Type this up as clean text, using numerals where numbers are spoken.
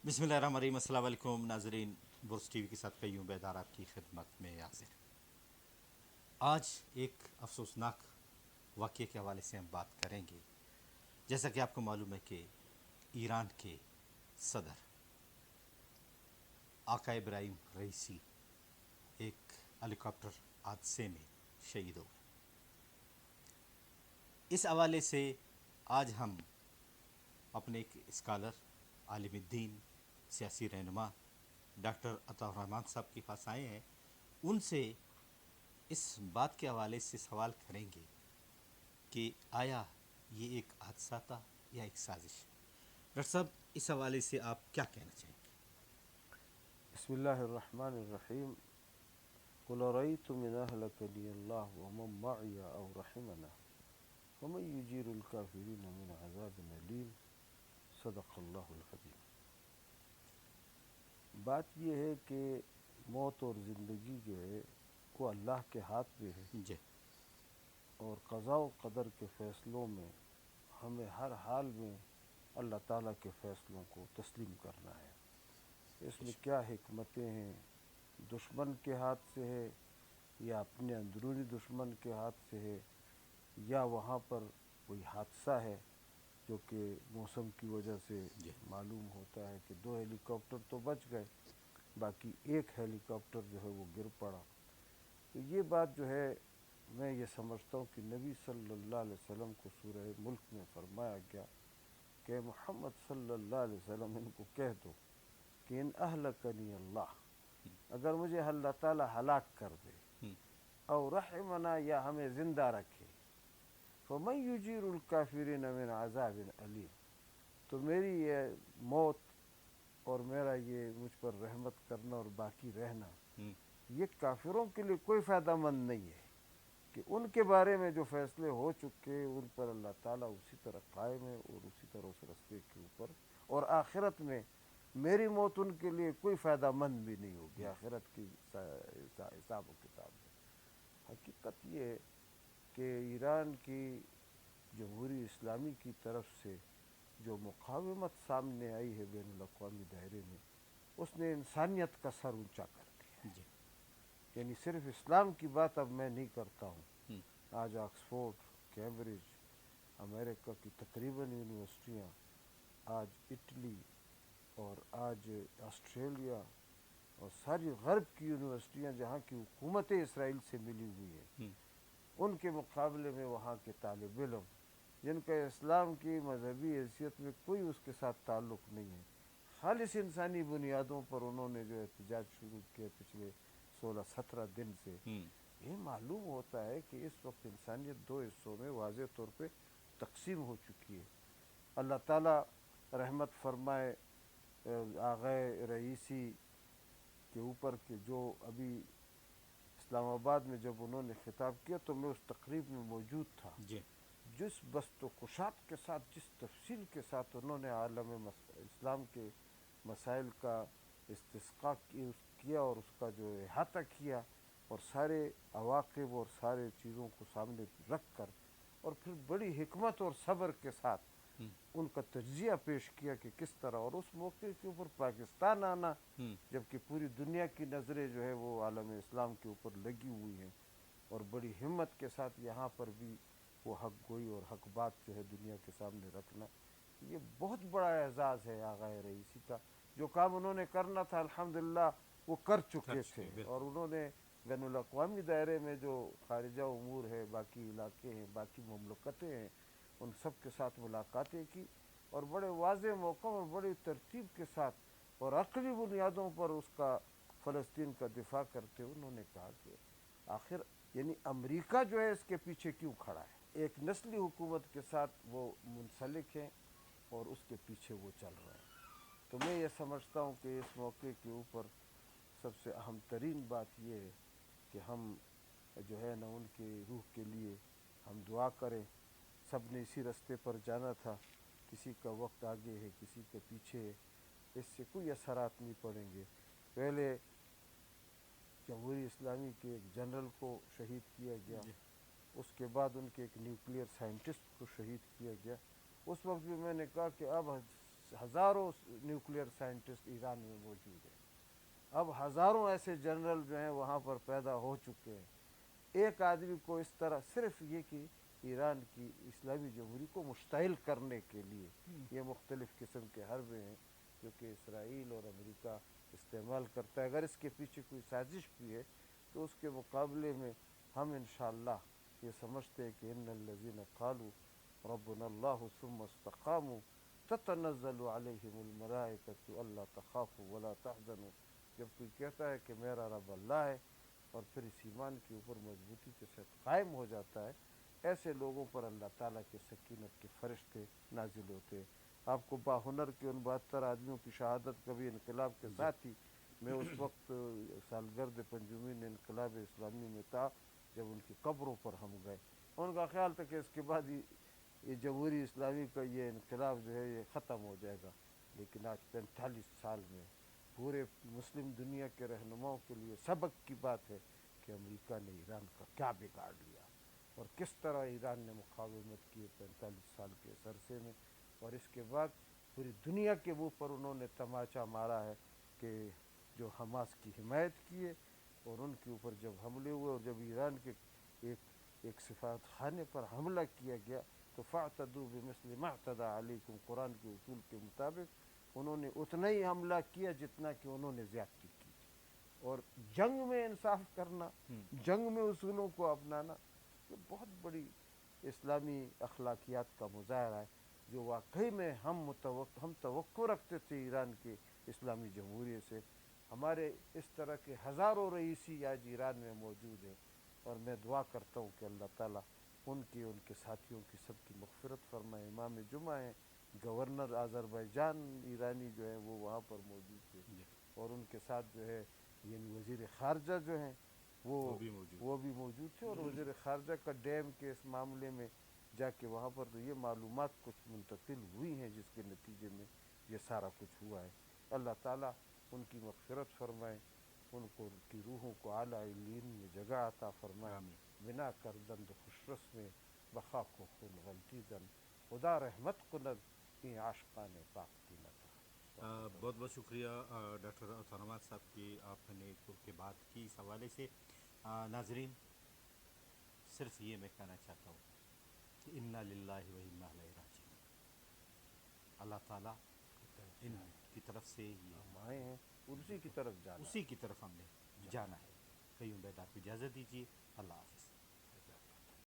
बिस्मिल्लाहिर्रहमानिर्रहीम। अस्सलाम वालेकुम नाज़रीन, बुर्स टीवी के साथ कई बेदार आपकी खिदमत में हाजिर। आज एक अफसोसनाक वाक़ये के हवाले से हम बात करेंगे। जैसा कि आपको मालूम है कि ईरान के सदर आका इब्राहिम रईसी एक हेलीकॉप्टर हादसे में शहीद हो गए। इस हवाले से आज हम अपने एक स्कॉलर, आलिम दीन, सियासी रहनुमा डॉक्टर अताउर रहमान साहब के पास आए हैं। उनसे इस बात के हवाले से सवाल करेंगे कि आया ये एक हादसा था या एक साजिश। डॉक्टर साहब, इस हवाले से आप क्या कहना चाहेंगे? बिस्मिल्लाहिर्रहमानिर्रहीम। कुल अरअयतुम इन अहलकनी अल्लाहु व मन मअय औ रहिमना फमन युजीरुल काफिरीन मिन अज़ाबिन अलीम। सदक़ल्लाहुल अज़ीम। बात यह है कि मौत और ज़िंदगी जो है वो अल्लाह के हाथ में है, जी और क़ज़ा व क़दर के फ़ैसलों में हमें हर हाल में अल्लाह ताला के फ़ैसलों को तस्लीम करना है। इसमें क्या हिकमतें हैं, दुश्मन के हाथ से है या अपने अंदरूनी दुश्मन के हाथ से है, या वहाँ पर कोई हादसा है जो कि मौसम की वजह से जी मालूम होता है कि 2 हेलीकॉप्टर तो बच गए, बाकी एक हेलीकॉप्टर जो है वो गिर पड़ा। तो ये बात जो है, मैं ये समझता हूँ कि नबी सल्लल्लाहु अलैहि वसल्लम को सूरह मुल्क में फरमाया गया कि मोहम्मद सल्लल्लाहु अलैहि वसल्लम इनको कह दो कि इन अहलकनी अल्लाह, अगर मुझे अल्लाह ताला हलाक कर दे और रहमना, या हमें ज़िंदा रखे, फमन युजीरुल काफिरीन मिन अज़ाबिन अलीम, तो मेरी ये मौत और मेरा ये मुझ पर रहमत करना और बाकी रहना, ये काफिरों के लिए कोई फ़ायदा मंद नहीं है कि उनके बारे में जो फ़ैसले हो चुके उन पर अल्लाह ताला उसी तरह कायम है और उसी तरह उस रस्ते के ऊपर, और आखिरत में मेरी मौत उनके लिए कोई फ़ायदा मंद भी नहीं होगी आखिरत की हिसाब व किताब में। हकीकत ये है कि ईरान की जमहूरी इस्लामी की तरफ से जो मुकावमत सामने आई है बैनुल-अक़वामी दायरे में, उसने इंसानियत का सर ऊंचा कर दिया है। जी यानी सिर्फ इस्लाम की बात अब मैं नहीं करता हूँ। आज ऑक्सफोर्ड, कैम्ब्रिज, अमेरिका की तकरीबन यूनिवर्सिटियाँ, आज इटली और आज ऑस्ट्रेलिया और सारी गर्ब की यूनिवर्सिटियाँ जहाँ की हुकूमत इसराइल से मिली हुई है, उनके मुकाबले में वहाँ के तालिब इल्म जिनका इस्लाम की मजहबी हैसियत में कोई उसके साथ ताल्लुक़ नहीं है, खालिस इंसानी बुनियादों पर उन्होंने जो एहतजाज शुरू किया पिछले 16-17 दिन से, ये मालूम होता है कि इस वक्त इंसानियत 2 हिस्सों में वाज़ेह तौर पे तकसीम हो चुकी है। अल्लाह ताला रहमत फरमाए आग़ाए रईसी के ऊपर के, जो अभी इस्लामाबाद में जब उन्होंने खिताब किया तो मैं उस तकरीब में मौजूद था। जी जिस बस्तकुशात के साथ, जिस तफसील के साथ उन्होंने आलम इस्लाम के मसाइल का इस्तिस्क़ा किया और उसका जो अहाता किया और सारे अवाक़िब और सारे चीज़ों को सामने रख कर, और फिर बड़ी हिकमत और सब्र के साथ उनका तज्ज़िया पेश किया कि किस तरह, और उस मौके के ऊपर पाकिस्तान आना, जबकि पूरी दुनिया की नज़रें जो है वो आलम इस्लाम के ऊपर लगी हुई हैं, और बड़ी हिम्मत के साथ यहाँ पर भी वो हक गोई और हक बात जो है दुनिया के सामने रखना, ये बहुत बड़ा एजाज़ है आग़ाए रईसी का। जो काम उन्होंने करना था अल्हम्दुलिल्लाह वो कर चुके थे, और उन्होंने बैनुल-अक़वामी दायरे में जो खारिजा उमूर है, बाकी इलाके हैं, बाकी मुमलकतें हैं, उन सब के साथ मुलाकातें की, और बड़े वाज़ेह मौक़ों और बड़ी तरतीब के साथ और अक़ली बुनियादों पर उसका फ़लस्तीन का दिफा करते उन्होंने कहा कि आखिर यानी अमेरिका जो है इसके पीछे क्यों खड़ा है। एक नस्ली हुकूमत के साथ वो मुंसलिक हैं और उसके पीछे वो चल रहे हैं। तो मैं ये समझता हूँ कि इस मौके के ऊपर सबसे अहम तरीन बात ये है कि हम जो है ना उनके रूह के लिए हम दुआ करें। सब ने इसी रास्ते पर जाना था, किसी का वक्त आगे है, किसी के पीछे है, इससे कोई असरात नहीं पड़ेंगे। पहले जमहूरी इस्लामी के एक जनरल को शहीद किया गया, उसके बाद उनके एक न्यूक्लियर साइंटिस्ट को शहीद किया गया। उस वक्त भी मैंने कहा कि अब ہزاروں نیوکلیئر سائنٹسٹ ایران میں موجود ہیں. اب ہزاروں ایسے جنرل جو ہیں وہاں پر پیدا ہو چکے ہیں. ایک آدمی کو اس طرح صرف یہ کہ ایران کی اسلامی جمہوری کو مشتعل کرنے کے لیے یہ مختلف قسم کے حربے ہیں جو کہ اسرائیل اور امریکہ استعمال کرتا ہے. اگر اس کے پیچھے کوئی سازش بھی ہے تو اس کے مقابلے میں ہم انشاءاللہ یہ سمجھتے ہیں کہ ان الذین قالوا ربنا اللہ ثم استقاموا تتنزل علیہم الملائکۃ الا تخافوا ولا تحزنوا. جب کوئی کہتا ہے کہ میرا رب اللہ ہے اور پھر اس ایمان کے اوپر مضبوطی کے ساتھ قائم ہو جاتا ہے، ایسے لوگوں پر اللہ تعالیٰ کے سکینت کے فرشتے نازل ہوتے ہیں. آپ کو باہنر کے ان 72 آدمیوں کی شہادت کبھی انقلاب کے ساتھ ہی، میں اس وقت سالگرد پنجمین انقلاب اسلامی میں تھا جب ان کی قبروں پر ہم گئے. ان کا خیال تھا کہ اس کے بعد یہ جمہوری اسلامی کا یہ انقلاب جو ہے یہ ختم ہو جائے گا، لیکن آج 45 سال میں پورے مسلم دنیا کے رہنماؤں کے لیے سبق کی بات ہے کہ امریکہ نے ایران کا کیا بگاڑ لیا اور کس طرح ایران نے مقاومت کی 45 سال کے اس عرصے میں. اور اس کے بعد پوری دنیا کے منہ پر انہوں نے تماچا مارا ہے کہ جو حماس کی حمایت کی ہے اور ان کے اوپر جب حملے ہوئے اور جب ایران کے ایک سفارت خانے پر حملہ کیا گیا تو فاعتدوا بمثل ما اعتدى علیکم، قرآن کے اصول کے مطابق انہوں نے اتنا ہی حملہ کیا جتنا کہ انہوں نے زیادتی کی تھی. اور جنگ میں انصاف کرنا، جنگ میں اصولوں کو اپنانا، یہ بہت بڑی اسلامی اخلاقیات کا مظاہرہ ہے جو واقعی میں ہم توقع رکھتے تھے ایران کے اسلامی جمہوریے سے. ہمارے اس طرح کے ہزاروں رئیسی آج ایران میں موجود ہیں اور میں دعا کرتا ہوں کہ اللہ تعالیٰ ان کے ساتھیوں کی سب کی مغفرت فرمائے. امام جمعہ ہیں، گورنر آذربائیجان ایرانی جو ہیں وہ وہاں پر موجود تھے اور ان کے ساتھ جو ہے یعنی وزیر خارجہ جو ہیں وہ بھی موجود تھے. اور وزیر خارجہ کا ڈیم کے اس معاملے میں جا کے وہاں پر تو یہ معلومات کچھ منتقل ہوئی ہیں جس کے نتیجے میں یہ سارا کچھ ہوا ہے. اللہ تعالیٰ ان کی مغفرت فرمائے، ان کی روحوں کو اعلیٰ علیین میں جگہ عطا فرمائے. بنا کردند خوش رسم بخا کو خون غلطی زن خدا رحمت کند این عاشقان پاک تینتا. بہت بہت شکریہ ڈاکٹر عطا الرحمن صاحب کی آپ نے کے بات کی اس حوالے سے. ناظرین، صرف یہ میں کہنا چاہتا ہوں کہ انا للہ و انا الیہ راجعون. اللہ تعالیٰ ان کی طرف سے ہم آئے ہیں اسی کی طرف جانا، اسی کی طرف ہم نے جانا ہے. قیوم بیدار کو اجازت دیجیے. اللہ حافظ.